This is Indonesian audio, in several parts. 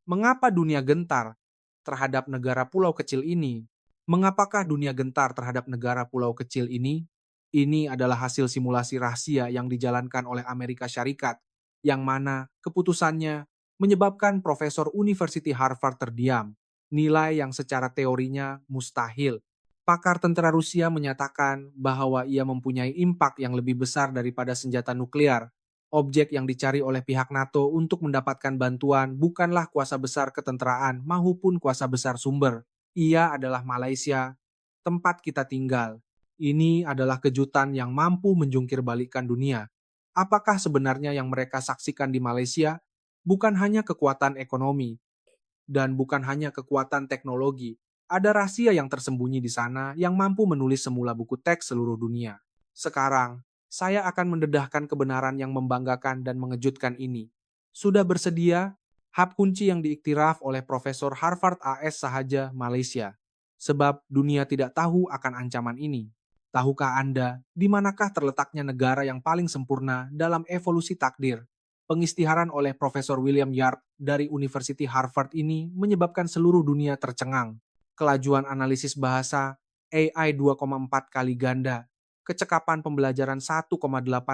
Mengapa dunia gentar terhadap negara pulau kecil ini? Mengapakah dunia gentar terhadap negara pulau kecil ini? Ini adalah hasil simulasi rahasia yang dijalankan oleh Amerika Syarikat, yang mana keputusannya menyebabkan Profesor University Harvard terdiam, nilai yang secara teorinya mustahil. Pakar tentara Rusia menyatakan bahwa ia mempunyai impak yang lebih besar daripada senjata nuklir. Objek yang dicari oleh pihak NATO untuk mendapatkan bantuan bukanlah kuasa besar ketenteraan maupun kuasa besar sumber. Ia adalah Malaysia, tempat kita tinggal. Ini adalah kejutan yang mampu menjungkir balikkan dunia. Apakah sebenarnya yang mereka saksikan di Malaysia bukan hanya kekuatan ekonomi dan bukan hanya kekuatan teknologi? Ada rahasia yang tersembunyi di sana yang mampu menulis semula buku teks seluruh dunia. Sekarang, saya akan mendedahkan kebenaran yang membanggakan dan mengejutkan ini. Sudah bersedia? Hab kunci yang diiktiraf oleh Profesor Harvard AS sahaja Malaysia. Sebab dunia tidak tahu akan ancaman ini. Tahukah Anda di manakah terletaknya negara yang paling sempurna dalam evolusi takdir? Pengisytiharan oleh Profesor William Yard dari University Harvard ini menyebabkan seluruh dunia tercengang. Kelajuan analisis bahasa AI 2,4 kali ganda, kecekapan pembelajaran 1,8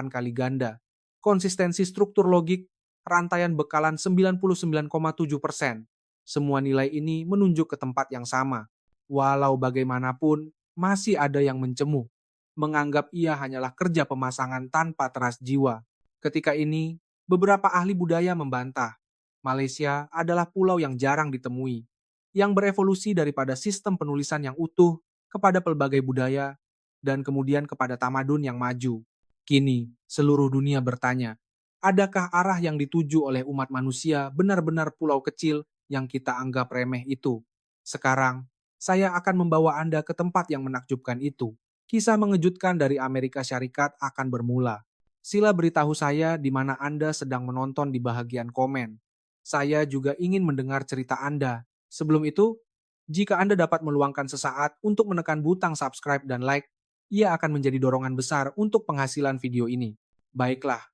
kali ganda, konsistensi struktur logik, rantaian bekalan 99,7%. Semua nilai ini menunjuk ke tempat yang sama. Walau bagaimanapun, masih ada yang mencemu, menganggap ia hanyalah kerja pemasangan tanpa teras jiwa. Ketika ini, beberapa ahli budaya membantah. Malaysia adalah pulau yang jarang ditemui, yang berevolusi daripada sistem penulisan yang utuh kepada pelbagai budaya, dan kemudian kepada tamadun yang maju. Kini, seluruh dunia bertanya, adakah arah yang dituju oleh umat manusia benar-benar pulau kecil yang kita anggap remeh itu? Sekarang, saya akan membawa Anda ke tempat yang menakjubkan itu. Kisah mengejutkan dari Amerika Syarikat akan bermula. Sila beritahu saya di mana Anda sedang menonton di bagian komen. Saya juga ingin mendengar cerita Anda. Sebelum itu, jika Anda dapat meluangkan sesaat untuk menekan butang subscribe dan like, ia akan menjadi dorongan besar untuk penghasilan video ini. Baiklah,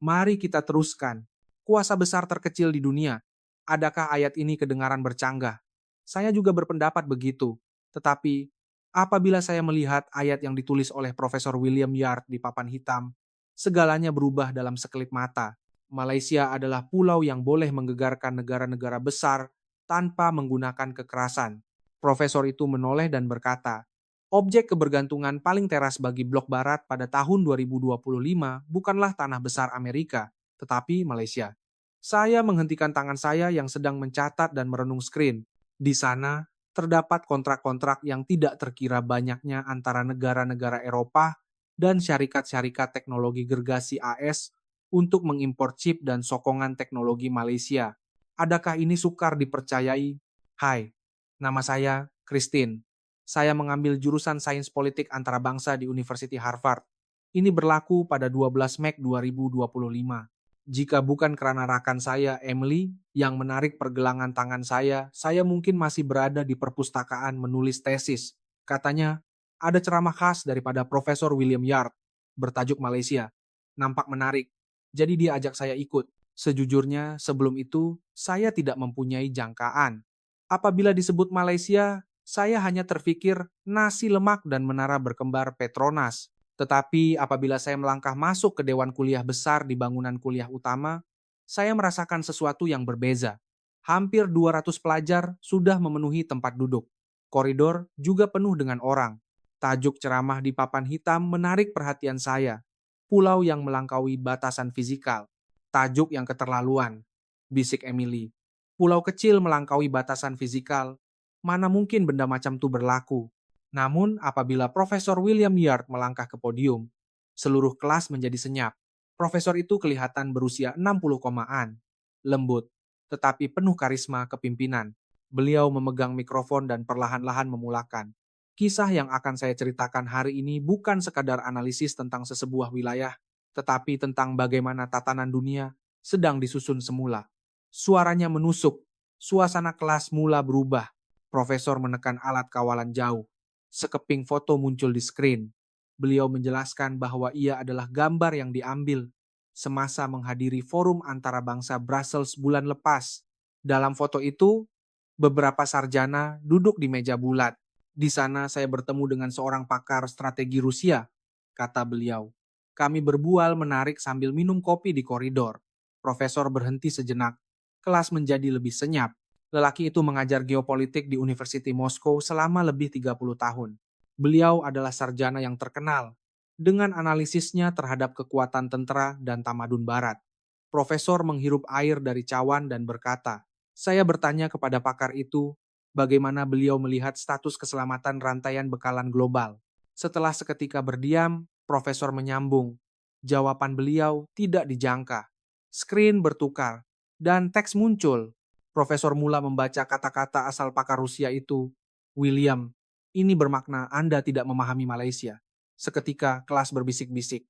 mari kita teruskan. Kuasa besar terkecil di dunia. Adakah ayat ini kedengaran bercanggah? Saya juga berpendapat begitu. Tetapi, apabila saya melihat ayat yang ditulis oleh Profesor William Yard di papan hitam, segalanya berubah dalam sekelip mata. Malaysia adalah pulau yang boleh menggegarkan negara-negara besar tanpa menggunakan kekerasan. Profesor itu menoleh dan berkata, objek kebergantungan paling teras bagi blok barat pada tahun 2025 bukanlah tanah besar Amerika, tetapi Malaysia. Saya menghentikan tangan saya yang sedang mencatat dan merenung screen. Di sana, terdapat kontrak-kontrak yang tidak terkira banyaknya antara negara-negara Eropa dan syarikat-syarikat teknologi gergasi AS untuk mengimpor chip dan sokongan teknologi Malaysia. Adakah ini sukar dipercayai? Hai, nama saya Christine. Saya mengambil jurusan Sains Politik Antarabangsa di University Harvard. Ini berlaku pada 12 Mei 2025. Jika bukan karena rakan saya, Emily, yang menarik pergelangan tangan saya mungkin masih berada di perpustakaan menulis tesis. Katanya, ada ceramah khas daripada Profesor William Yard, bertajuk Malaysia. Nampak menarik, jadi dia ajak saya ikut. Sejujurnya, sebelum itu, saya tidak mempunyai jangkaan. Apabila disebut Malaysia, saya hanya terfikir nasi lemak dan menara berkembar Petronas. Tetapi apabila saya melangkah masuk ke Dewan Kuliah Besar di bangunan kuliah utama, saya merasakan sesuatu yang berbeza. Hampir 200 pelajar sudah memenuhi tempat duduk. Koridor juga penuh dengan orang. Tajuk ceramah di papan hitam menarik perhatian saya. Pulau yang melangkaui batasan fisikal. Tajuk yang keterlaluan, bisik Emily. Pulau kecil melangkaui batasan fisikal. Mana mungkin benda macam itu berlaku? Namun, apabila Profesor William Yard melangkah ke podium, seluruh kelas menjadi senyap. Profesor itu kelihatan berusia 60 komaan, lembut, tetapi penuh karisma kepimpinan. Beliau memegang mikrofon dan perlahan-lahan memulakan. Kisah yang akan saya ceritakan hari ini bukan sekadar analisis tentang sesebuah wilayah, tetapi tentang bagaimana tatanan dunia sedang disusun semula. Suaranya menusuk, suasana kelas mula berubah. Profesor menekan alat kawalan jauh. Sekeping foto muncul di screen. Beliau menjelaskan bahwa ia adalah gambar yang diambil semasa menghadiri forum antara bangsa Brussels bulan lepas. Dalam foto itu, beberapa sarjana duduk di meja bulat. Di sana saya bertemu dengan seorang pakar strategi Rusia, kata beliau. Kami berbual menarik sambil minum kopi di koridor. Profesor berhenti sejenak. Kelas menjadi lebih senyap. Lelaki itu mengajar geopolitik di University Moskow selama lebih 30 tahun. Beliau adalah sarjana yang terkenal dengan analisisnya terhadap kekuatan tentara dan tamadun barat. Profesor menghirup air dari cawan dan berkata, saya bertanya kepada pakar itu, bagaimana beliau melihat status keselamatan rantaian bekalan global. Setelah seketika berdiam, Profesor menyambung. Jawaban beliau tidak dijangka. Screen bertukar, dan teks muncul. Profesor mula membaca kata-kata asal pakar Rusia itu. William, ini bermakna Anda tidak memahami Malaysia. Seketika kelas berbisik-bisik.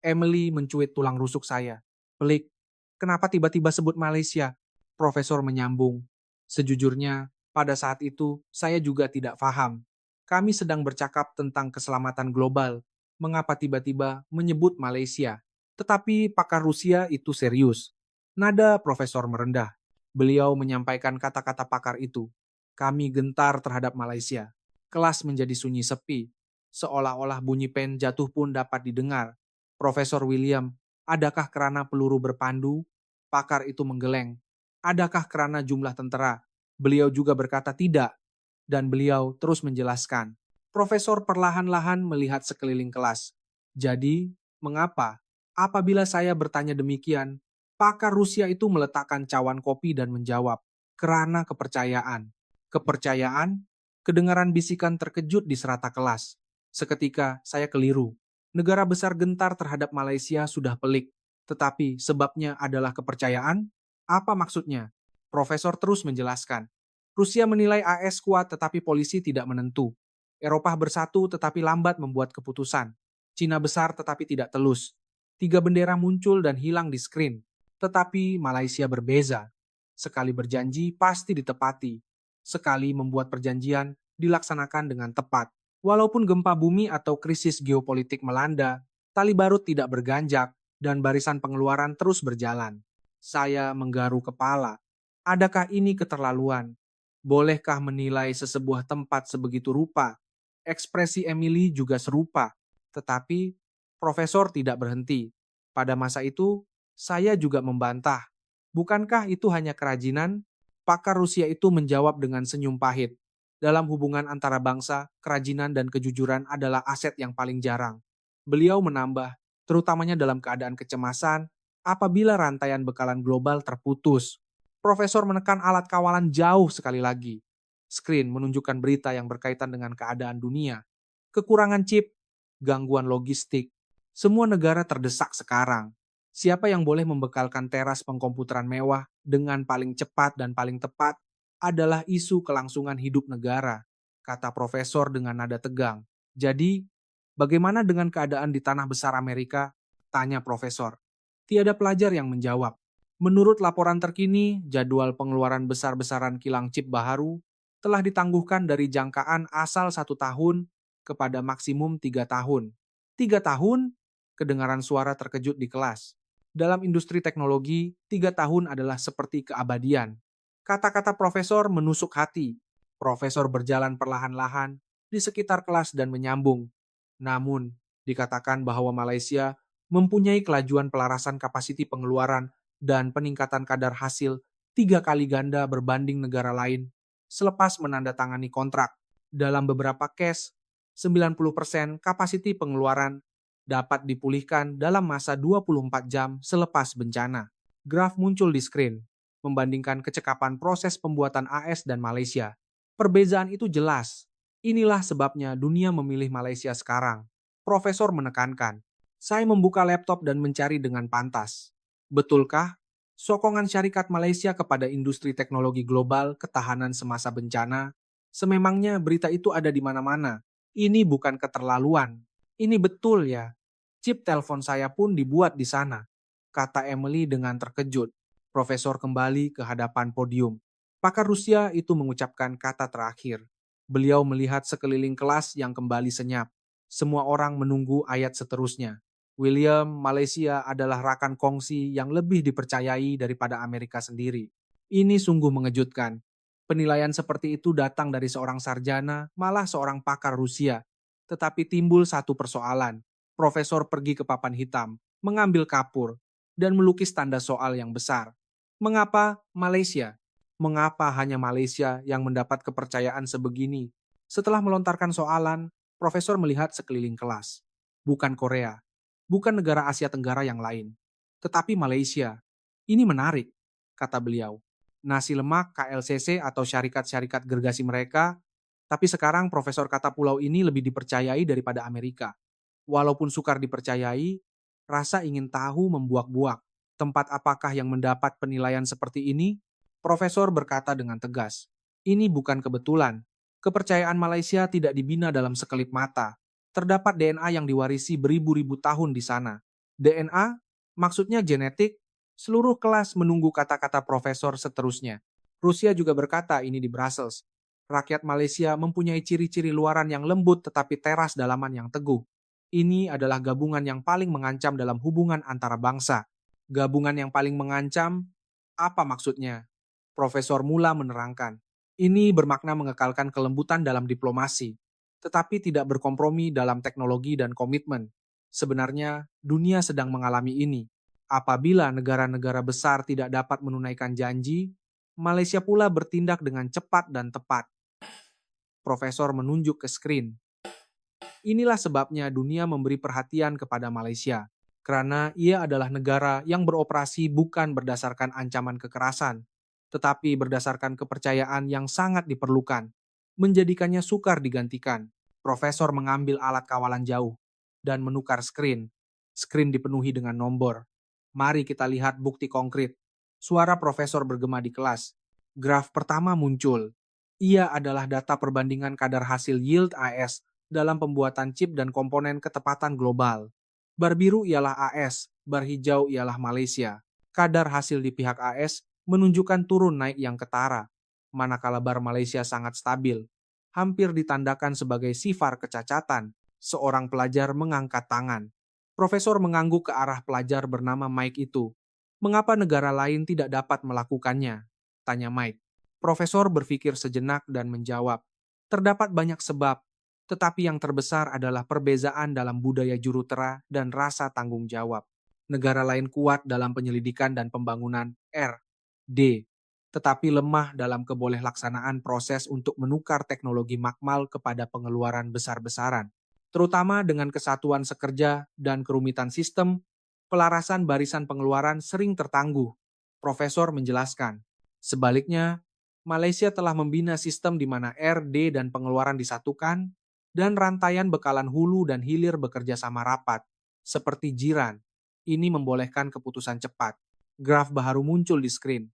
Emily mencuit tulang rusuk saya. Pelik, kenapa tiba-tiba sebut Malaysia? Profesor menyambung. Sejujurnya, pada saat itu saya juga tidak paham. Kami sedang bercakap tentang keselamatan global. Mengapa tiba-tiba menyebut Malaysia? Tetapi pakar Rusia itu serius. Nada profesor merendah. Beliau menyampaikan kata-kata pakar itu. Kami gentar terhadap Malaysia. Kelas menjadi sunyi sepi. Seolah-olah bunyi pen jatuh pun dapat didengar. Profesor William, adakah karena peluru berpandu? Pakar itu menggeleng. Adakah karena jumlah tentara? Beliau juga berkata tidak. Dan beliau terus menjelaskan. Profesor perlahan-lahan melihat sekeliling kelas. Jadi, mengapa? Apabila saya bertanya demikian, pakar Rusia itu meletakkan cawan kopi dan menjawab, karena kepercayaan. Kepercayaan? Kedengaran bisikan terkejut di serata kelas. Seketika saya keliru. Negara besar gentar terhadap Malaysia sudah pelik. Tetapi sebabnya adalah kepercayaan? Apa maksudnya? Profesor terus menjelaskan. Rusia menilai AS kuat tetapi polisi tidak menentu. Eropa bersatu tetapi lambat membuat keputusan. Cina besar tetapi tidak telus. Tiga bendera muncul dan hilang di screen. Tetapi Malaysia berbeza. Sekali berjanji pasti ditepati. Sekali membuat perjanjian dilaksanakan dengan tepat. Walaupun gempa bumi atau krisis geopolitik melanda, tali barut tidak berganjak dan barisan pengeluaran terus berjalan. Saya menggaru kepala. Adakah ini keterlaluan? Bolehkah menilai sesebuah tempat sebegitu rupa? Ekspresi Emily juga serupa, tetapi profesor tidak berhenti. Pada masa itu, saya juga membantah. Bukankah itu hanya kerajinan? Pakar Rusia itu menjawab dengan senyum pahit. Dalam hubungan antara bangsa, kerajinan dan kejujuran adalah aset yang paling jarang. Beliau menambah, terutamanya dalam keadaan kecemasan, apabila rantaian bekalan global terputus. Profesor menekan alat kawalan jauh sekali lagi. Screen menunjukkan berita yang berkaitan dengan keadaan dunia. Kekurangan chip, gangguan logistik. Semua negara terdesak sekarang. Siapa yang boleh membekalkan teras pengkomputeran mewah dengan paling cepat dan paling tepat adalah isu kelangsungan hidup negara, kata profesor dengan nada tegang. Jadi, bagaimana dengan keadaan di tanah besar Amerika? Tanya profesor. Tiada pelajar yang menjawab. Menurut laporan terkini, jadwal pengeluaran besar-besaran kilang chip baharu telah ditangguhkan dari jangkaan asal 1 tahun kepada maksimum 3 tahun. 3 tahun? Kedengaran suara terkejut di kelas. Dalam industri teknologi, 3 tahun adalah seperti keabadian. Kata-kata profesor menusuk hati. Profesor berjalan perlahan-lahan di sekitar kelas dan menyambung. Namun, dikatakan bahwa Malaysia mempunyai kelajuan pelarasan kapasiti pengeluaran dan peningkatan kadar hasil 3 kali ganda berbanding negara lain selepas menandatangani kontrak. Dalam beberapa case, 90% kapasiti pengeluaran dapat dipulihkan dalam masa 24 jam selepas bencana. Graf muncul di screen, membandingkan kecekapan proses pembuatan AS dan Malaysia. Perbedaan itu jelas. Inilah sebabnya dunia memilih Malaysia sekarang. Profesor menekankan, saya membuka laptop dan mencari dengan pantas. Betulkah? Sokongan syarikat Malaysia kepada industri teknologi global ketahanan semasa bencana, sememangnya berita itu ada di mana-mana. Ini bukan keterlaluan. Ini betul ya. Chip telepon saya pun dibuat di sana, kata Emily dengan terkejut. Profesor kembali ke hadapan podium. Pakar Rusia itu mengucapkan kata terakhir. Beliau melihat sekeliling kelas yang kembali senyap. Semua orang menunggu ayat seterusnya. William, Malaysia adalah rakan kongsi yang lebih dipercayai daripada Amerika sendiri. Ini sungguh mengejutkan. Penilaian seperti itu datang dari seorang sarjana, malah seorang pakar Rusia. Tetapi timbul satu persoalan. Profesor pergi ke papan hitam, mengambil kapur, dan melukis tanda soal yang besar. Mengapa Malaysia? Mengapa hanya Malaysia yang mendapat kepercayaan sebegini? Setelah melontarkan soalan, profesor melihat sekeliling kelas. Bukan Korea, bukan negara Asia Tenggara yang lain, tetapi Malaysia. Ini menarik, kata beliau. Nasi lemak, KLCC atau syarikat-syarikat gergasi mereka, tapi sekarang profesor kata pulau ini lebih dipercayai daripada Amerika. Walaupun sukar dipercayai, rasa ingin tahu membuak-buak. Tempat apakah yang mendapat penilaian seperti ini? Profesor berkata dengan tegas, ini bukan kebetulan. Kepercayaan Malaysia tidak dibina dalam sekelip mata. Terdapat DNA yang diwarisi beribu-ribu tahun di sana. DNA? Maksudnya genetik? Seluruh kelas menunggu kata-kata profesor seterusnya. Rusia juga berkata ini di Brussels. Rakyat Malaysia mempunyai ciri-ciri luaran yang lembut tetapi teras dalaman yang teguh. Ini adalah gabungan yang paling mengancam dalam hubungan antara bangsa. Gabungan yang paling mengancam? Apa maksudnya? Profesor Mula menerangkan. Ini bermakna mengekalkan kelembutan dalam diplomasi, tetapi tidak berkompromi dalam teknologi dan komitmen. Sebenarnya, dunia sedang mengalami ini. Apabila negara-negara besar tidak dapat menunaikan janji, Malaysia pula bertindak dengan cepat dan tepat. Profesor menunjuk ke skrin. Inilah sebabnya dunia memberi perhatian kepada Malaysia, karena ia adalah negara yang beroperasi bukan berdasarkan ancaman kekerasan, tetapi berdasarkan kepercayaan yang sangat diperlukan, menjadikannya sukar digantikan. Profesor mengambil alat kawalan jauh dan menukar skrin. Skrin dipenuhi dengan nomor. Mari kita lihat bukti konkret. Suara profesor bergema di kelas. Graf pertama muncul. Ia adalah data perbandingan kadar hasil yield AS dalam pembuatan chip dan komponen ketepatan global. Bar biru ialah AS, bar hijau ialah Malaysia. Kadar hasil di pihak AS menunjukkan turun naik yang ketara, manakala bar Malaysia sangat stabil. Hampir ditandakan sebagai sifar kecacatan. Seorang pelajar mengangkat tangan. Profesor mengangguk ke arah pelajar bernama Mike itu. Mengapa negara lain tidak dapat melakukannya? Tanya Mike. Profesor berpikir sejenak dan menjawab. Terdapat banyak sebab, tetapi yang terbesar adalah perbezaan dalam budaya jurutera dan rasa tanggung jawab. Negara lain kuat dalam penyelidikan dan pembangunan R&D, tetapi lemah dalam keboleh-laksanaan proses untuk menukar teknologi makmal kepada pengeluaran besar-besaran. Terutama dengan kesatuan sekerja dan kerumitan sistem, pelarasan barisan pengeluaran sering tertangguh. Profesor menjelaskan. Sebaliknya, Malaysia telah membina sistem di mana R&D dan pengeluaran disatukan, dan rantaian bekalan hulu dan hilir bekerja sama rapat, seperti jiran. Ini membolehkan keputusan cepat. Graf baru muncul di skrin.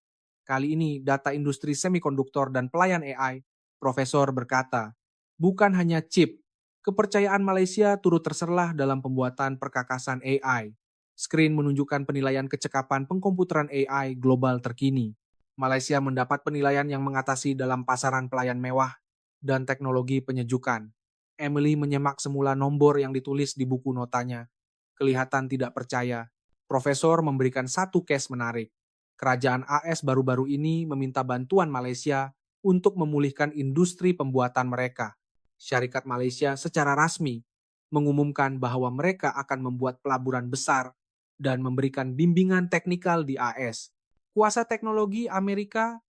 Kali ini data industri semikonduktor dan pelayan AI, Profesor berkata, bukan hanya chip, kepercayaan Malaysia turut terserlah dalam pembuatan perkakasan AI. Skrin menunjukkan penilaian kecekapan pengkomputeran AI global terkini. Malaysia mendapat penilaian yang mengatasi dalam pasaran pelayan mewah dan teknologi penyejukan. Emily menyemak semula nomor yang ditulis di buku notanya. Kelihatan tidak percaya. Profesor memberikan satu case menarik. Kerajaan AS baru-baru ini meminta bantuan Malaysia untuk memulihkan industri pembuatan mereka. Syarikat Malaysia secara rasmi mengumumkan bahwa mereka akan membuat pelaburan besar dan memberikan bimbingan teknikal di AS. Kuasa teknologi Amerika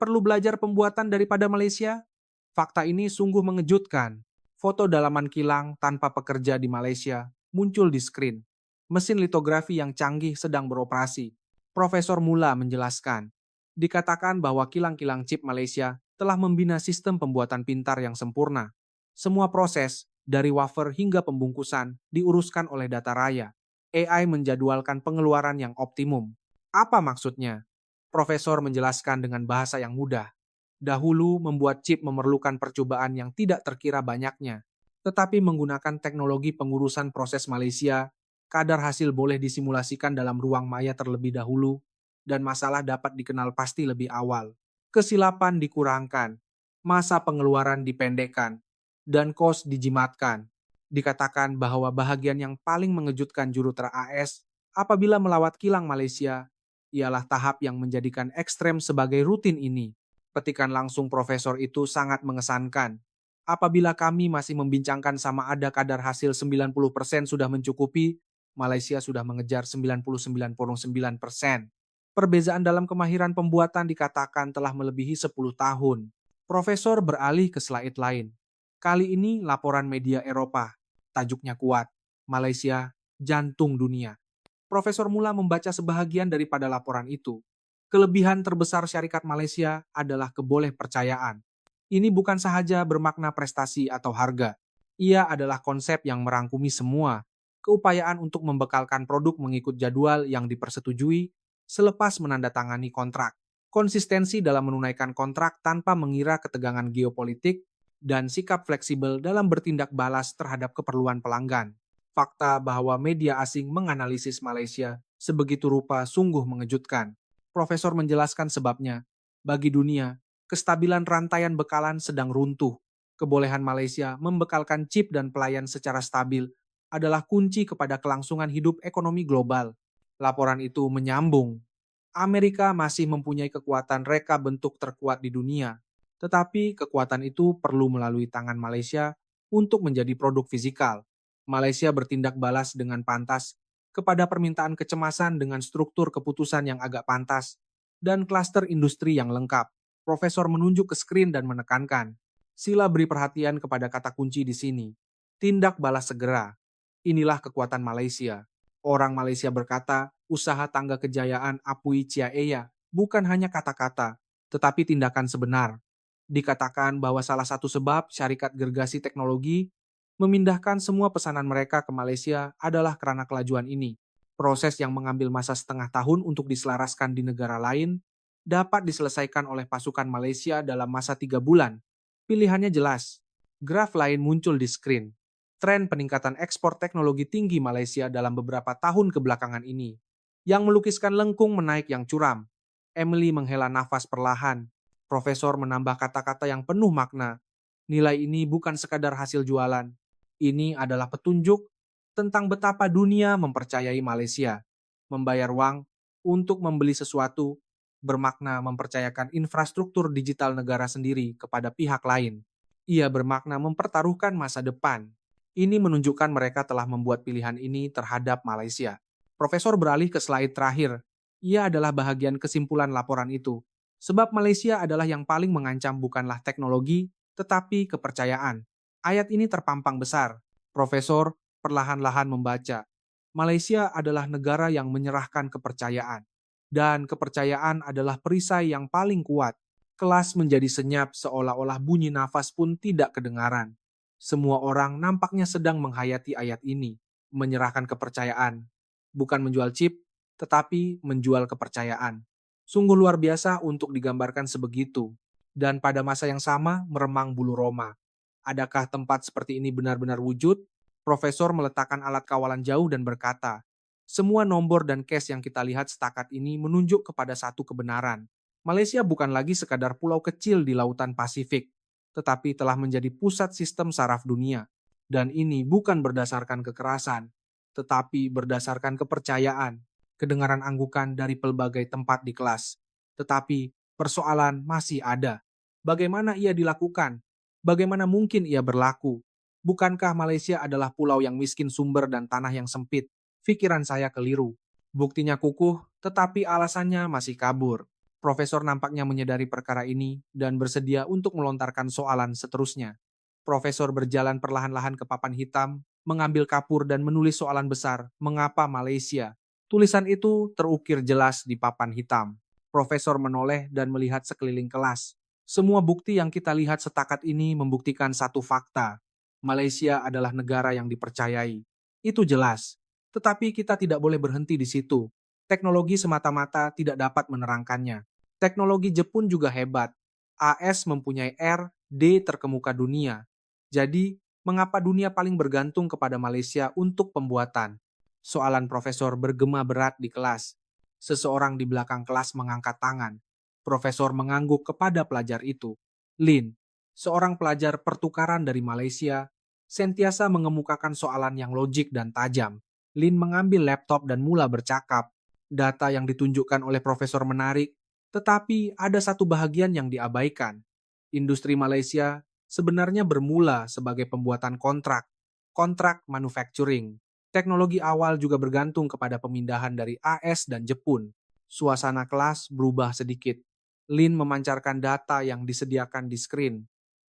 perlu belajar pembuatan daripada Malaysia? Fakta ini sungguh mengejutkan. Foto dalaman kilang tanpa pekerja di Malaysia muncul di skrin. Mesin litografi yang canggih sedang beroperasi. Profesor Mula menjelaskan. Dikatakan bahwa kilang-kilang chip Malaysia telah membina sistem pembuatan pintar yang sempurna. Semua proses, dari wafer hingga pembungkusan, diuruskan oleh data raya. AI menjadwalkan pengeluaran yang optimum. Apa maksudnya? Profesor menjelaskan dengan bahasa yang mudah. Dahulu membuat chip memerlukan percobaan yang tidak terkira banyaknya. Tetapi menggunakan teknologi pengurusan proses Malaysia, kadar hasil boleh disimulasikan dalam ruang maya terlebih dahulu, dan masalah dapat dikenal pasti lebih awal. Kesilapan dikurangkan, masa pengeluaran dipendekkan, dan kos dijimatkan. Dikatakan bahwa bahagian yang paling mengejutkan jurutera AS apabila melawat kilang Malaysia Ialah tahap yang menjadikan ekstrem sebagai rutin ini. Petikan langsung profesor itu sangat mengesankan. Apabila kami masih membincangkan sama ada kadar hasil 90% sudah mencukupi, Malaysia sudah mengejar 99,9%. Perbezaan dalam kemahiran pembuatan dikatakan telah melebihi 10 tahun. Profesor beralih ke slide lain. Kali ini laporan media Eropa. Tajuknya kuat. Malaysia, jantung dunia. Profesor mula membaca sebahagian daripada laporan itu. Kelebihan terbesar syarikat Malaysia adalah kebolehpercayaan. Ini bukan sahaja bermakna prestasi atau harga. Ia adalah konsep yang merangkumi semua. Keupayaan untuk membekalkan produk mengikut jadwal yang dipersetujui selepas menandatangani kontrak. Konsistensi dalam menunaikan kontrak tanpa mengira ketegangan geopolitik dan sikap fleksibel dalam bertindak balas terhadap keperluan pelanggan. Fakta bahwa media asing menganalisis Malaysia sebegitu rupa sungguh mengejutkan. Profesor menjelaskan sebabnya. Bagi dunia, kestabilan rantaian bekalan sedang runtuh. Kebolehan Malaysia membekalkan chip dan pelayan secara stabil adalah kunci kepada kelangsungan hidup ekonomi global. Laporan itu menyambung. Amerika masih mempunyai kekuatan reka bentuk terkuat di dunia, tetapi kekuatan itu perlu melalui tangan Malaysia untuk menjadi produk fisikal. Malaysia bertindak balas dengan pantas kepada permintaan kecemasan dengan struktur keputusan yang agak pantas dan klaster industri yang lengkap. Profesor menunjuk ke skrin dan menekankan, sila beri perhatian kepada kata kunci di sini. Tindak balas segera. Inilah kekuatan Malaysia. Orang Malaysia berkata, usaha tangga kejayaan Apui Cia Eya bukan hanya kata-kata, tetapi tindakan sebenar. Dikatakan bahwa salah satu sebab syarikat gergasi teknologi memindahkan semua pesanan mereka ke Malaysia adalah karena kelajuan ini. Proses yang mengambil masa setengah tahun untuk diselaraskan di negara lain dapat diselesaikan oleh pasukan Malaysia dalam masa 3 bulan. Pilihannya jelas. Graf lain muncul di skrin. Tren peningkatan ekspor teknologi tinggi Malaysia dalam beberapa tahun kebelakangan ini. Yang melukiskan lengkung menaik yang curam. Emily menghela nafas perlahan. Profesor menambah kata-kata yang penuh makna. Nilai ini bukan sekadar hasil jualan. Ini adalah petunjuk tentang betapa dunia mempercayai Malaysia. Membayar uang untuk membeli sesuatu bermakna mempercayakan infrastruktur digital negara sendiri kepada pihak lain. Ia bermakna mempertaruhkan masa depan. Ini menunjukkan mereka telah membuat pilihan ini terhadap Malaysia. Profesor beralih ke slide terakhir. Ia adalah bahagian kesimpulan laporan itu. Sebab Malaysia adalah yang paling mengancam bukanlah teknologi, tetapi kepercayaan. Ayat ini terpampang besar. Profesor perlahan-lahan membaca. Malaysia adalah negara yang menyerahkan kepercayaan. Dan kepercayaan adalah perisai yang paling kuat. Kelas menjadi senyap seolah-olah bunyi nafas pun tidak kedengaran. Semua orang nampaknya sedang menghayati ayat ini. Menyerahkan kepercayaan. Bukan menjual chip, tetapi menjual kepercayaan. Sungguh luar biasa untuk digambarkan sebegitu. Dan pada masa yang sama meremang bulu roma. Adakah tempat seperti ini benar-benar wujud? Profesor meletakkan alat kawalan jauh dan berkata, semua nombor dan cash yang kita lihat setakat ini menunjuk kepada satu kebenaran. Malaysia bukan lagi sekadar pulau kecil di lautan Pasifik, tetapi telah menjadi pusat sistem saraf dunia. Dan ini bukan berdasarkan kekerasan, tetapi berdasarkan kepercayaan, kedengaran anggukan dari pelbagai tempat di kelas. Tetapi persoalan masih ada. Bagaimana ia dilakukan? Bagaimana mungkin ia berlaku? Bukankah Malaysia adalah pulau yang miskin sumber dan tanah yang sempit? Pikiran saya keliru. Buktinya kukuh, tetapi alasannya masih kabur. Profesor nampaknya menyadari perkara ini dan bersedia untuk melontarkan soalan seterusnya. Profesor berjalan perlahan-lahan ke papan hitam, mengambil kapur dan menulis soalan besar, mengapa Malaysia? Tulisan itu terukir jelas di papan hitam. Profesor menoleh dan melihat sekeliling kelas. Semua bukti yang kita lihat setakat ini membuktikan satu fakta. Malaysia adalah negara yang dipercayai. Itu jelas. Tetapi kita tidak boleh berhenti di situ. Teknologi semata-mata tidak dapat menerangkannya. Teknologi Jepun juga hebat. AS mempunyai R, D terkemuka dunia. Jadi, mengapa dunia paling bergantung kepada Malaysia untuk pembuatan? Soalan profesor bergema berat di kelas. Seseorang di belakang kelas mengangkat tangan. Profesor mengangguk kepada pelajar itu. Lin, seorang pelajar pertukaran dari Malaysia, sentiasa mengemukakan soalan yang logik dan tajam. Lin mengambil laptop dan mula bercakap. Data yang ditunjukkan oleh profesor menarik, tetapi ada satu bahagian yang diabaikan. Industri Malaysia sebenarnya bermula sebagai pembuatan kontrak manufacturing. Teknologi awal juga bergantung kepada pemindahan dari AS dan Jepun. Suasana kelas berubah sedikit. Lin memancarkan data yang disediakan di screen.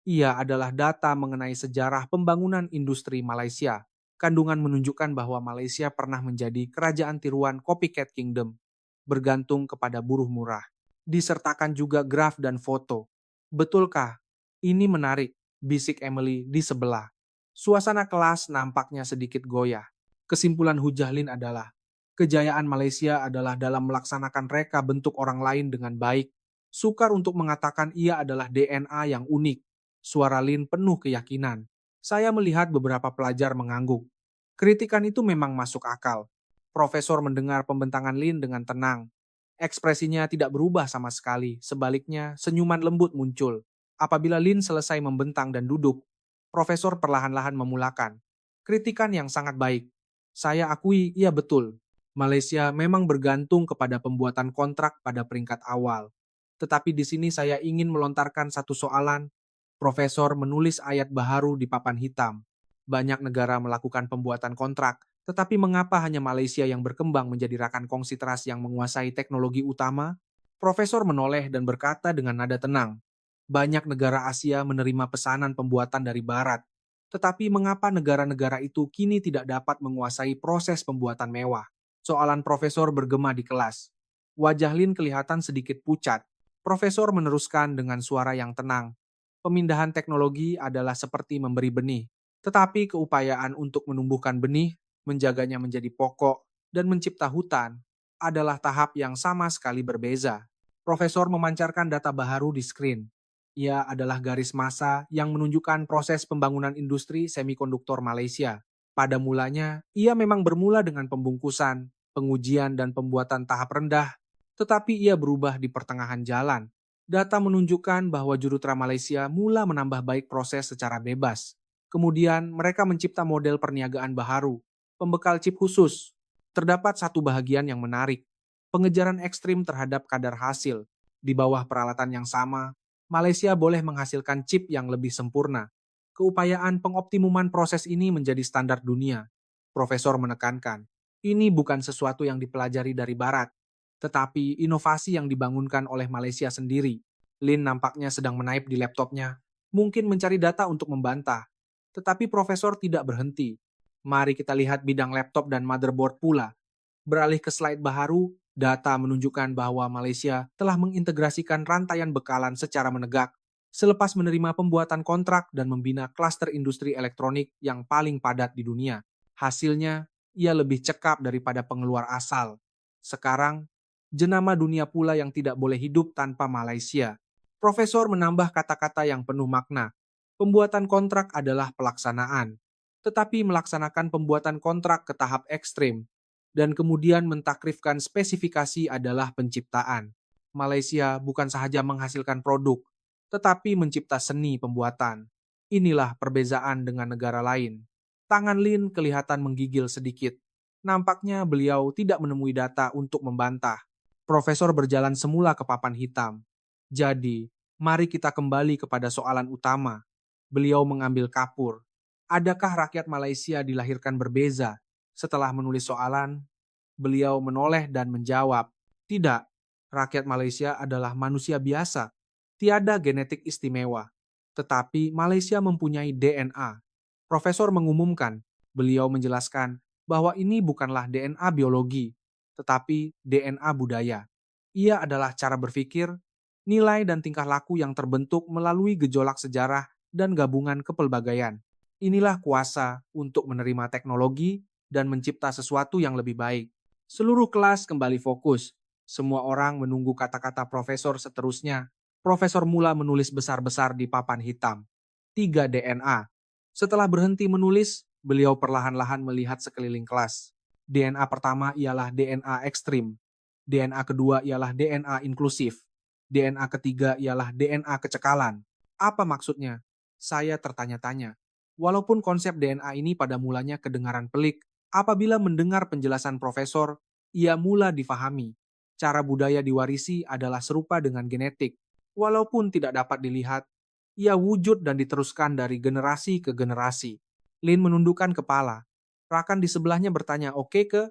Ia adalah data mengenai sejarah pembangunan industri Malaysia. Kandungan menunjukkan bahwa Malaysia pernah menjadi kerajaan tiruan copycat kingdom, bergantung kepada buruh murah. Disertakan juga graf dan foto. Betulkah? Ini menarik, bisik Emily di sebelah. Suasana kelas nampaknya sedikit goyah. Kesimpulan Hujah Lin adalah, kejayaan Malaysia adalah dalam melaksanakan reka bentuk orang lain dengan baik. Sukar untuk mengatakan ia adalah DNA yang unik. Suara Lin penuh keyakinan. Saya melihat beberapa pelajar mengangguk. Kritikan itu memang masuk akal. Profesor mendengar pembentangan Lin dengan tenang. Ekspresinya tidak berubah sama sekali, sebaliknya senyuman lembut muncul. Apabila Lin selesai membentang dan duduk, Profesor perlahan-lahan memulakan. Kritikan yang sangat baik. Saya akui, iya betul. Malaysia memang bergantung kepada pembuatan kontrak pada peringkat awal. Tetapi di sini saya ingin melontarkan satu soalan. Profesor menulis ayat baharu di papan hitam. Banyak negara melakukan pembuatan kontrak, tetapi mengapa hanya Malaysia yang berkembang menjadi rakan kongsi teras yang menguasai teknologi utama? Profesor menoleh dan berkata dengan nada tenang, banyak negara Asia menerima pesanan pembuatan dari Barat. Tetapi mengapa negara-negara itu kini tidak dapat menguasai proses pembuatan mewah? Soalan profesor bergema di kelas. Wajah Lin kelihatan sedikit pucat. Profesor meneruskan dengan suara yang tenang. Pemindahan teknologi adalah seperti memberi benih. Tetapi keupayaan untuk menumbuhkan benih, menjaganya menjadi pokok, dan mencipta hutan adalah tahap yang sama sekali berbeza. Profesor memancarkan data baharu di screen. Ia adalah garis massa yang menunjukkan proses pembangunan industri semikonduktor Malaysia. Pada mulanya, ia memang bermula dengan pembungkusan, pengujian, dan pembuatan tahap rendah, tetapi ia berubah di pertengahan jalan. Data menunjukkan bahwa juruterra Malaysia mula menambah baik proses secara bebas. Kemudian mereka mencipta model perniagaan baharu, pembekal chip khusus. Terdapat satu bahagian yang menarik, pengejaran ekstrim terhadap kadar hasil. Di bawah peralatan yang sama, Malaysia boleh menghasilkan chip yang lebih sempurna. Keupayaan pengoptimuman proses ini menjadi standar dunia. Profesor menekankan, ini bukan sesuatu yang dipelajari dari Barat, tetapi inovasi yang dibangunkan oleh Malaysia sendiri. Lin nampaknya sedang menaip di laptopnya, mungkin mencari data untuk membantah. Tetapi profesor tidak berhenti. Mari kita lihat bidang laptop dan motherboard pula. Beralih ke slide baharu, data menunjukkan bahwa Malaysia telah mengintegrasikan rantaian bekalan secara menegak selepas menerima pembuatan kontrak dan membina klaster industri elektronik yang paling padat di dunia. Hasilnya, ia lebih cekap daripada pengeluar asal. Sekarang, jenama dunia pula yang tidak boleh hidup tanpa Malaysia. Profesor menambah kata-kata yang penuh makna. Pembuatan kontrak adalah pelaksanaan, tetapi melaksanakan pembuatan kontrak ke tahap ekstrim dan kemudian mentakrifkan spesifikasi adalah penciptaan. Malaysia bukan sahaja menghasilkan produk, tetapi mencipta seni pembuatan. Inilah perbezaan dengan negara lain. Tangan Lin kelihatan menggigil sedikit. Nampaknya beliau tidak menemui data untuk membantah. Profesor berjalan semula ke papan hitam. Jadi, mari kita kembali kepada soalan utama. Beliau mengambil kapur. Adakah rakyat Malaysia dilahirkan berbeza? Setelah menulis soalan, beliau menoleh dan menjawab, tidak, rakyat Malaysia adalah manusia biasa. Tiada genetik istimewa. Tetapi Malaysia mempunyai DNA. Profesor mengumumkan, beliau menjelaskan bahwa ini bukanlah DNA biologi, tetapi DNA budaya. Ia adalah cara berpikir, nilai dan tingkah laku yang terbentuk melalui gejolak sejarah dan gabungan kepelbagaian. Inilah kuasa untuk menerima teknologi dan mencipta sesuatu yang lebih baik. Seluruh kelas kembali fokus. Semua orang menunggu kata-kata profesor seterusnya. Profesor mula menulis besar-besar di papan hitam. 3 DNA. Setelah berhenti menulis, beliau perlahan-lahan melihat sekeliling kelas. DNA pertama ialah DNA ekstrim. DNA kedua ialah DNA inklusif. DNA ketiga ialah DNA kecekalan. Apa maksudnya? Saya tertanya-tanya. Walaupun konsep DNA ini pada mulanya kedengaran pelik, apabila mendengar penjelasan profesor, ia mula difahami. Cara budaya diwarisi adalah serupa dengan genetik. Walaupun tidak dapat dilihat, ia wujud dan diteruskan dari generasi ke generasi. Lin menundukkan kepala. Rakan di sebelahnya bertanya, "Oke ke?"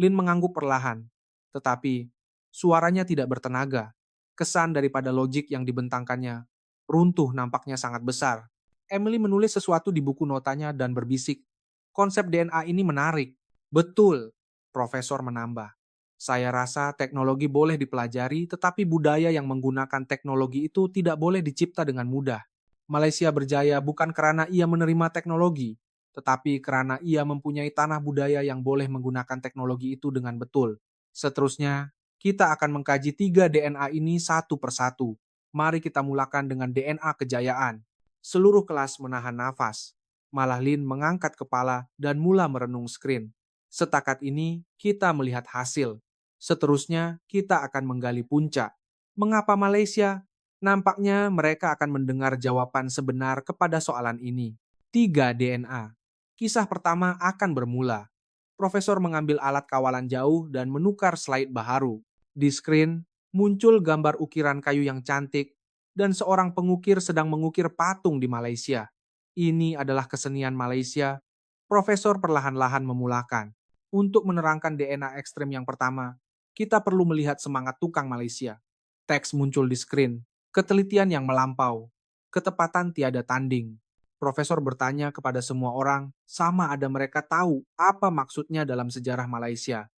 Lin mengangguk perlahan. Tetapi suaranya tidak bertenaga. Kesan daripada logik yang dibentangkannya runtuh nampaknya sangat besar. Emily menulis sesuatu di buku notanya dan berbisik, "Konsep DNA ini menarik." "Betul," Profesor menambah. "Saya rasa teknologi boleh dipelajari, tetapi budaya yang menggunakan teknologi itu tidak boleh dicipta dengan mudah. Malaysia berjaya bukan karena ia menerima teknologi, tetapi karena ia mempunyai tanah budaya yang boleh menggunakan teknologi itu dengan betul. Seterusnya, kita akan mengkaji 3 DNA ini satu persatu. Mari kita mulakan dengan DNA kejayaan." Seluruh kelas menahan nafas. Malah Lin mengangkat kepala dan mula merenung screen. "Setakat ini, kita melihat hasil. Seterusnya, kita akan menggali puncak. Mengapa Malaysia? Nampaknya mereka akan mendengar jawaban sebenar kepada soalan ini. 3 DNA. Kisah pertama akan bermula. Profesor mengambil alat kawalan jauh dan menukar slide baharu. Di screen, muncul gambar ukiran kayu yang cantik dan seorang pengukir sedang mengukir patung di Malaysia. "Ini adalah kesenian Malaysia." Profesor perlahan-lahan memulakan. "Untuk menerangkan DNA ekstrem yang pertama, kita perlu melihat semangat tukang Malaysia." Teks muncul di screen. Ketelitian yang melampau. Ketepatan tiada tanding. Profesor bertanya kepada semua orang, sama ada mereka tahu apa maksudnya dalam sejarah Malaysia.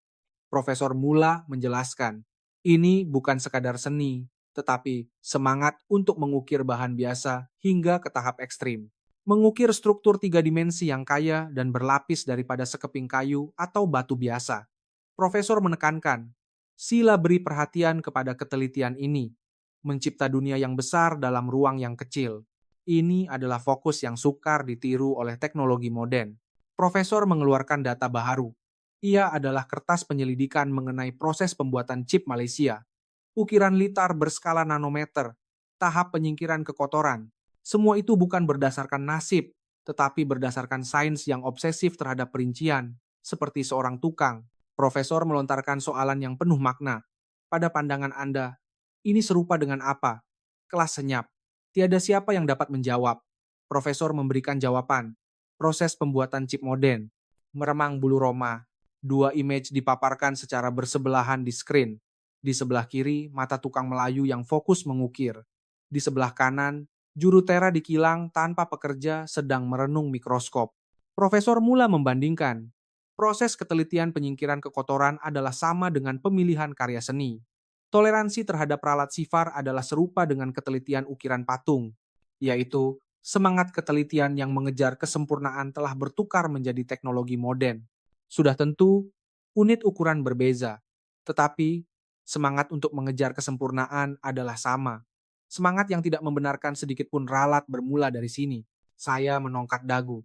Profesor mula menjelaskan, "Ini bukan sekadar seni, tetapi semangat untuk mengukir bahan biasa hingga ke tahap ekstrim. Mengukir struktur 3 dimensi yang kaya dan berlapis daripada sekeping kayu atau batu biasa." Profesor menekankan, "Sila beri perhatian kepada ketelitian ini. Mencipta dunia yang besar dalam ruang yang kecil. Ini adalah fokus yang sukar ditiru oleh teknologi modern." Profesor mengeluarkan data baharu. Ia adalah kertas penyelidikan mengenai proses pembuatan chip Malaysia. Ukiran litar berskala nanometer, tahap penyingkiran kekotoran. Semua itu bukan berdasarkan nasib, tetapi berdasarkan sains yang obsesif terhadap perincian, seperti seorang tukang. Profesor melontarkan soalan yang penuh makna. "Pada pandangan Anda, ini serupa dengan apa?" Kelas senyap. Tiada siapa yang dapat menjawab. Profesor memberikan jawaban. "Proses pembuatan chip modern." Meremang bulu roma. 2 image dipaparkan secara bersebelahan di screen. Di sebelah kiri, mata tukang Melayu yang fokus mengukir. Di sebelah kanan, juru tera di kilang tanpa pekerja sedang merenung mikroskop. Profesor mula membandingkan. Proses ketelitian penyingkiran kekotoran adalah sama dengan pemilihan karya seni. Toleransi terhadap ralat sifar adalah serupa dengan ketelitian ukiran patung, yaitu semangat ketelitian yang mengejar kesempurnaan telah bertukar menjadi teknologi modern. Sudah tentu, unit ukuran berbeza, tetapi semangat untuk mengejar kesempurnaan adalah sama. Semangat yang tidak membenarkan sedikit pun ralat bermula dari sini. Saya menongkat dagu.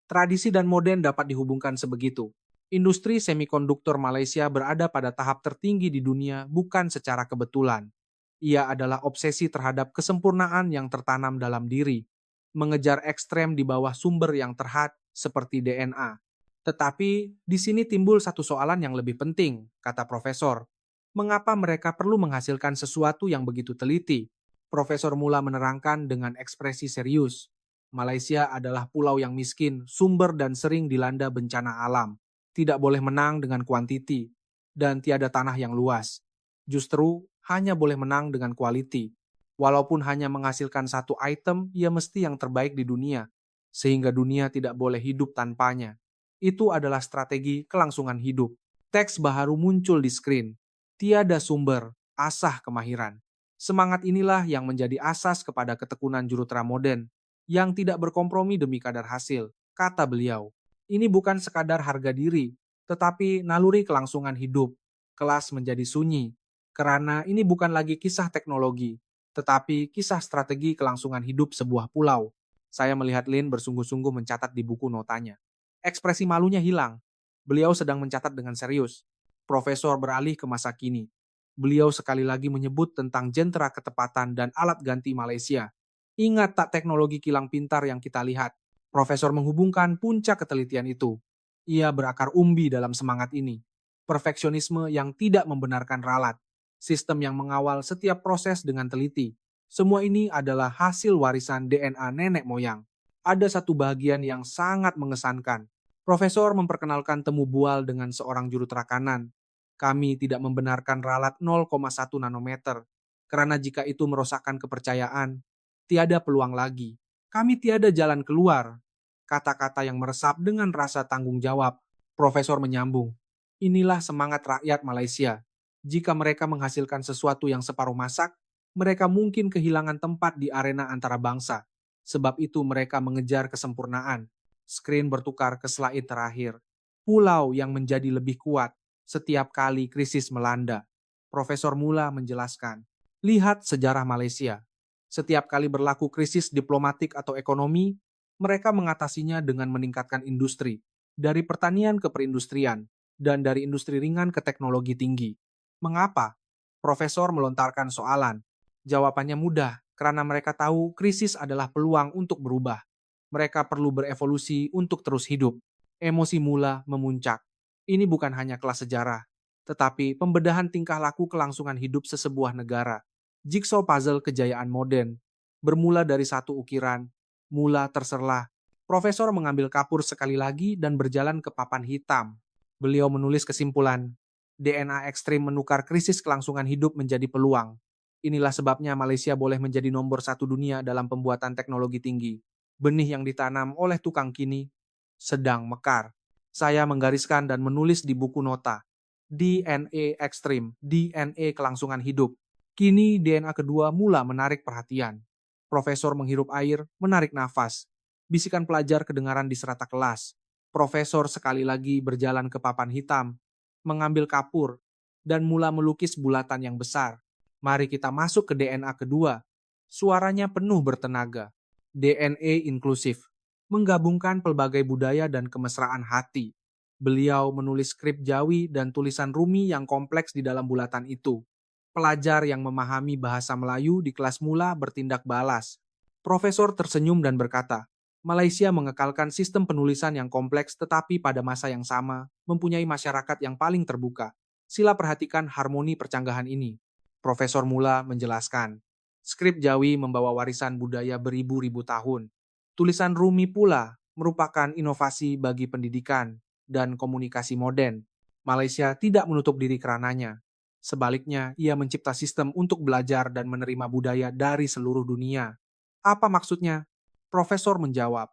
Tradisi dan modern dapat dihubungkan sebegitu. Industri semikonduktor Malaysia berada pada tahap tertinggi di dunia bukan secara kebetulan. Ia adalah obsesi terhadap kesempurnaan yang tertanam dalam diri, mengejar ekstrem di bawah sumber yang terhad seperti DNA. Tetapi di sini timbul satu soalan yang lebih penting, kata Profesor. Mengapa mereka perlu menghasilkan sesuatu yang begitu teliti? Profesor mula menerangkan dengan ekspresi serius. Malaysia adalah pulau yang miskin, sumber dan sering dilanda bencana alam. Tidak boleh menang dengan kuantiti, dan tiada tanah yang luas. Justru hanya boleh menang dengan quality. Walaupun hanya menghasilkan satu item, ia mesti yang terbaik di dunia, sehingga dunia tidak boleh hidup tanpanya. Itu adalah strategi kelangsungan hidup. Teks baharu muncul di screen. Tiada sumber, asah kemahiran. Semangat inilah yang menjadi asas kepada ketekunan jurutera modern, yang tidak berkompromi demi kadar hasil, kata beliau. Ini bukan sekadar harga diri, tetapi naluri kelangsungan hidup. Kelas menjadi sunyi, karena ini bukan lagi kisah teknologi, tetapi kisah strategi kelangsungan hidup sebuah pulau. Saya melihat Lin bersungguh-sungguh mencatat di buku notanya. Ekspresi malunya hilang. Beliau sedang mencatat dengan serius. Profesor beralih ke masa kini. Beliau sekali lagi menyebut tentang jentera ketepatan dan alat ganti Malaysia. Ingat tak teknologi kilang pintar yang kita lihat? Profesor menghubungkan puncak ketelitian itu. Ia berakar umbi dalam semangat ini. perfeksionisme yang tidak membenarkan ralat, sistem yang mengawal setiap proses dengan teliti. Semua ini adalah hasil warisan DNA nenek moyang. Ada satu bagian yang sangat mengesankan. Profesor memperkenalkan temu bual dengan seorang juru terakanan. Kami tidak membenarkan ralat 0,1 nanometer, karena jika itu merosakkan kepercayaan, tiada peluang lagi. Kami tiada jalan keluar. Kata-kata yang meresap dengan rasa tanggung jawab. Profesor menyambung, inilah semangat rakyat Malaysia. Jika mereka menghasilkan sesuatu yang separuh masak, mereka mungkin kehilangan tempat di arena antara bangsa. Sebab itu mereka mengejar kesempurnaan. Screen bertukar ke slide terakhir. Pulau yang menjadi lebih kuat setiap kali krisis melanda. Profesor Mula menjelaskan, lihat sejarah Malaysia. Setiap kali berlaku krisis diplomatik atau ekonomi, mereka mengatasinya dengan meningkatkan industri, dari pertanian ke perindustrian, dan dari industri ringan ke teknologi tinggi. Mengapa? Profesor melontarkan soalan. Jawabannya mudah, karena mereka tahu krisis adalah peluang untuk berubah. Mereka perlu berevolusi untuk terus hidup. Emosi Mula memuncak. Ini bukan hanya kelas sejarah, tetapi pembedahan tingkah laku kelangsungan hidup sesebuah negara. Jigsaw puzzle kejayaan modern. Bermula dari satu ukiran, Mula terserlah. Profesor mengambil kapur sekali lagi dan berjalan ke papan hitam. Beliau menulis kesimpulan. DNA ekstrim menukar krisis kelangsungan hidup menjadi peluang. Inilah sebabnya Malaysia boleh menjadi nomor satu dunia dalam pembuatan teknologi tinggi. Benih yang ditanam oleh tukang kini sedang mekar. Saya menggariskan dan menulis di buku nota. DNA ekstrim, DNA kelangsungan hidup. Kini DNA kedua mula menarik perhatian. Profesor menghirup air, menarik nafas. Bisikan pelajar kedengaran di serata kelas. Profesor sekali lagi berjalan ke papan hitam, mengambil kapur, dan mula melukis bulatan yang besar. Mari kita masuk ke DNA kedua. Suaranya penuh bertenaga. DNA inklusif, menggabungkan pelbagai budaya dan kemesraan hati. Beliau menulis skrip Jawi dan tulisan Rumi yang kompleks di dalam bulatan itu. Pelajar yang memahami bahasa Melayu di kelas mula bertindak balas. Profesor tersenyum dan berkata, Malaysia mengekalkan sistem penulisan yang kompleks tetapi pada masa yang sama mempunyai masyarakat yang paling terbuka. Sila perhatikan harmoni percanggahan ini. Profesor Mula menjelaskan, skrip Jawi membawa warisan budaya beribu-ribu tahun. Tulisan Rumi pula merupakan inovasi bagi pendidikan dan komunikasi modern. Malaysia tidak menutup diri karenanya. Sebaliknya, ia mencipta sistem untuk belajar dan menerima budaya dari seluruh dunia. Apa maksudnya? Profesor menjawab,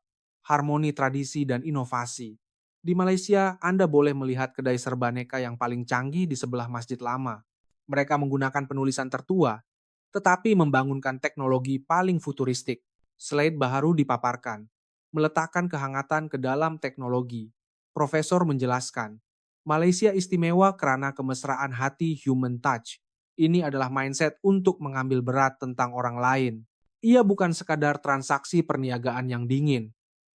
harmoni tradisi dan inovasi. Di Malaysia, Anda boleh melihat kedai serbaneka yang paling canggih di sebelah Masjid Lama. Mereka menggunakan penulisan tertua, tetapi membangunkan teknologi paling futuristik. Slide baru dipaparkan, meletakkan kehangatan ke dalam teknologi. Profesor menjelaskan, Malaysia istimewa karena kemesraan hati human touch. Ini adalah mindset untuk mengambil berat tentang orang lain. Ia bukan sekadar transaksi perniagaan yang dingin,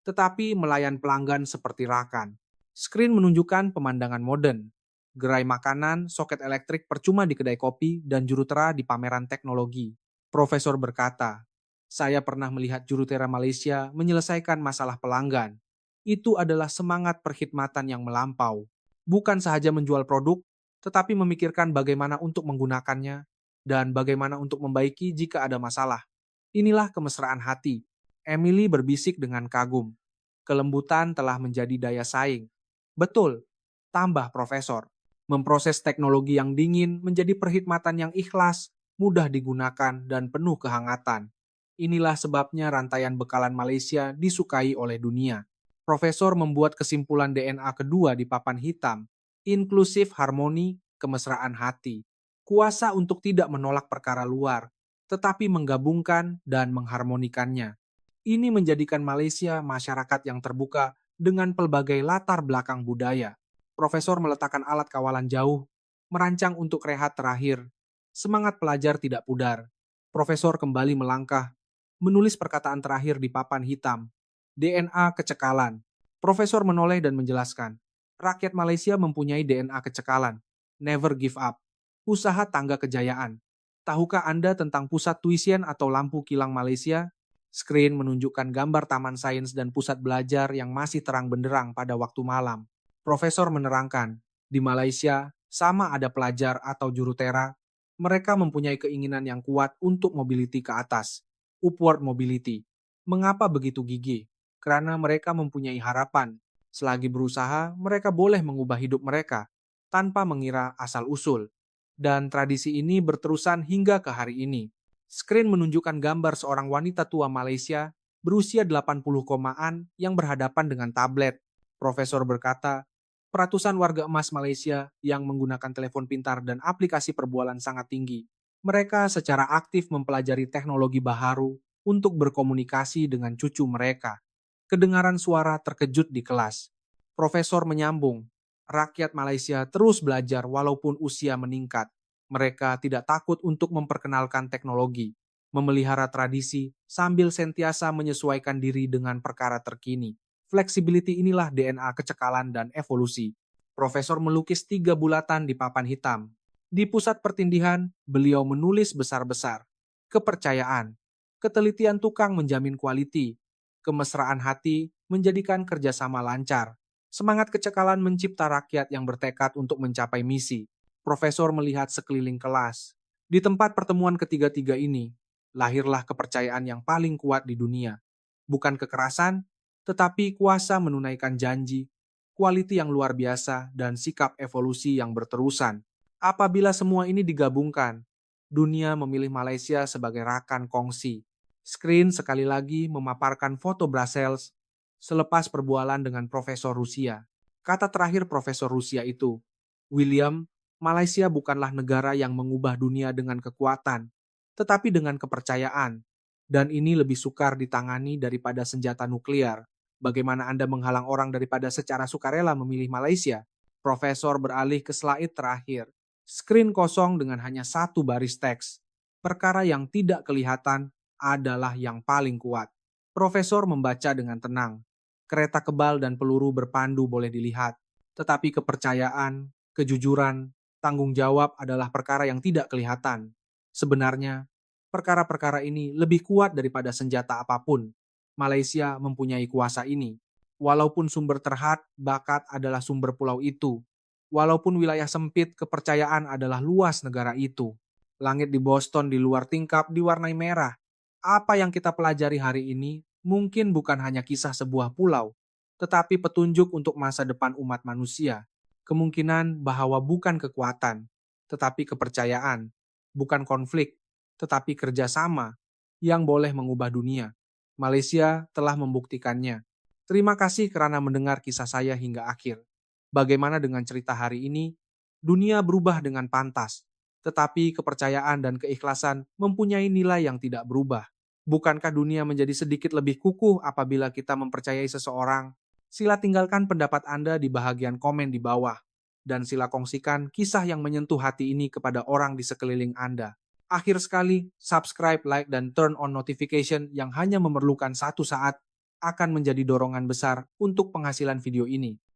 tetapi melayan pelanggan seperti rakan. Screen menunjukkan pemandangan modern, gerai makanan, soket elektrik percuma di kedai kopi, dan jurutera di pameran teknologi. Profesor berkata, saya pernah melihat jurutera Malaysia menyelesaikan masalah pelanggan. Itu adalah semangat perkhidmatan yang melampau. Bukan sahaja menjual produk, tetapi memikirkan bagaimana untuk menggunakannya dan bagaimana untuk membaiki jika ada masalah. Inilah kemesraan hati. Emily berbisik dengan kagum. Kelembutan telah menjadi daya saing. Betul, tambah profesor. Memproses teknologi yang dingin menjadi perkhidmatan yang ikhlas, mudah digunakan, dan penuh kehangatan. Inilah sebabnya rantaian bekalan Malaysia disukai oleh dunia. Profesor membuat kesimpulan DNA kedua di papan hitam, inklusif harmoni, kemesraan hati. Kuasa untuk tidak menolak perkara luar, tetapi menggabungkan dan mengharmonikannya. Ini menjadikan Malaysia masyarakat yang terbuka dengan pelbagai latar belakang budaya. Profesor meletakkan alat kawalan jauh, merancang untuk rehat terakhir. Semangat pelajar tidak pudar. Profesor kembali melangkah, menulis perkataan terakhir di papan hitam. DNA kecekalan. Profesor menoleh dan menjelaskan, rakyat Malaysia mempunyai DNA kecekalan. Never give up. Usaha tangga kejayaan. Tahukah Anda tentang pusat tuition atau lampu kilang Malaysia? Screen menunjukkan gambar taman sains dan pusat belajar yang masih terang benderang pada waktu malam. Profesor menerangkan, Di Malaysia, sama ada pelajar atau jurutera, mereka mempunyai keinginan yang kuat untuk mobility ke atas, upward mobility. Mengapa begitu gigih? Karena mereka mempunyai harapan. Selagi berusaha, mereka boleh mengubah hidup mereka tanpa mengira asal-usul. Dan tradisi ini berterusan hingga ke hari ini. Screen menunjukkan gambar seorang wanita tua Malaysia berusia 80 komaan yang berhadapan dengan tablet. Profesor berkata, peratusan warga emas Malaysia yang menggunakan telepon pintar dan aplikasi perbualan sangat tinggi. Mereka secara aktif mempelajari teknologi baharu untuk berkomunikasi dengan cucu mereka. Kedengaran suara terkejut di kelas. Profesor menyambung, rakyat Malaysia terus belajar walaupun usia meningkat. Mereka tidak takut untuk memperkenalkan teknologi, memelihara tradisi, sambil sentiasa menyesuaikan diri dengan perkara terkini. Flexibility inilah DNA kecekalan dan evolusi. Profesor melukis 3 bulatan di papan hitam. Di pusat pertindihan, beliau menulis besar-besar. Kepercayaan. Ketelitian tukang menjamin kualiti. Kemesraan hati menjadikan kerjasama lancar. Semangat kecekalan mencipta rakyat yang bertekad untuk mencapai misi. Profesor melihat sekeliling kelas. Di tempat pertemuan ketiga-tiga ini, lahirlah kepercayaan yang paling kuat di dunia. Bukan kekerasan, tetapi kuasa menunaikan janji, kualiti yang luar biasa, dan sikap evolusi yang berterusan. Apabila semua ini digabungkan, dunia memilih Malaysia sebagai rakan kongsi. Screen sekali lagi memaparkan foto Brussels selepas perbualan dengan Profesor Rusia. Kata terakhir Profesor Rusia itu, William, Malaysia bukanlah negara yang mengubah dunia dengan kekuatan, tetapi dengan kepercayaan. Dan ini lebih sukar ditangani daripada senjata nuklir. Bagaimana Anda menghalang orang daripada secara sukarela memilih Malaysia? Profesor beralih ke slide terakhir. Screen kosong dengan hanya satu baris teks. Perkara yang tidak kelihatan adalah yang paling kuat. Profesor membaca dengan tenang. Kereta kebal dan peluru berpandu boleh dilihat, tetapi kepercayaan, kejujuran, tanggung jawab adalah perkara yang tidak kelihatan. Sebenarnya, perkara-perkara ini lebih kuat daripada senjata apapun. Malaysia mempunyai kuasa ini. Walaupun sumber terhad, bakat adalah sumber pulau itu. Walaupun wilayah sempit, kepercayaan adalah luas negara itu. Langit di Boston di luar tingkap diwarnai merah. Apa yang kita pelajari hari ini mungkin bukan hanya kisah sebuah pulau, tetapi petunjuk untuk masa depan umat manusia. Kemungkinan bahwa bukan kekuatan, tetapi kepercayaan, bukan konflik, tetapi kerjasama yang boleh mengubah dunia. Malaysia telah membuktikannya. Terima kasih karena mendengar kisah saya hingga akhir. Bagaimana dengan cerita hari ini? Dunia berubah dengan pantas, tetapi kepercayaan dan keikhlasan mempunyai nilai yang tidak berubah. Bukankah dunia menjadi sedikit lebih kukuh apabila kita mempercayai seseorang? Sila tinggalkan pendapat Anda di bagian komen di bawah. Dan sila kongsikan kisah yang menyentuh hati ini kepada orang di sekeliling Anda. Akhir sekali, subscribe, like, dan turn on notification yang hanya memerlukan 1 saat akan menjadi dorongan besar untuk penghasilan video ini.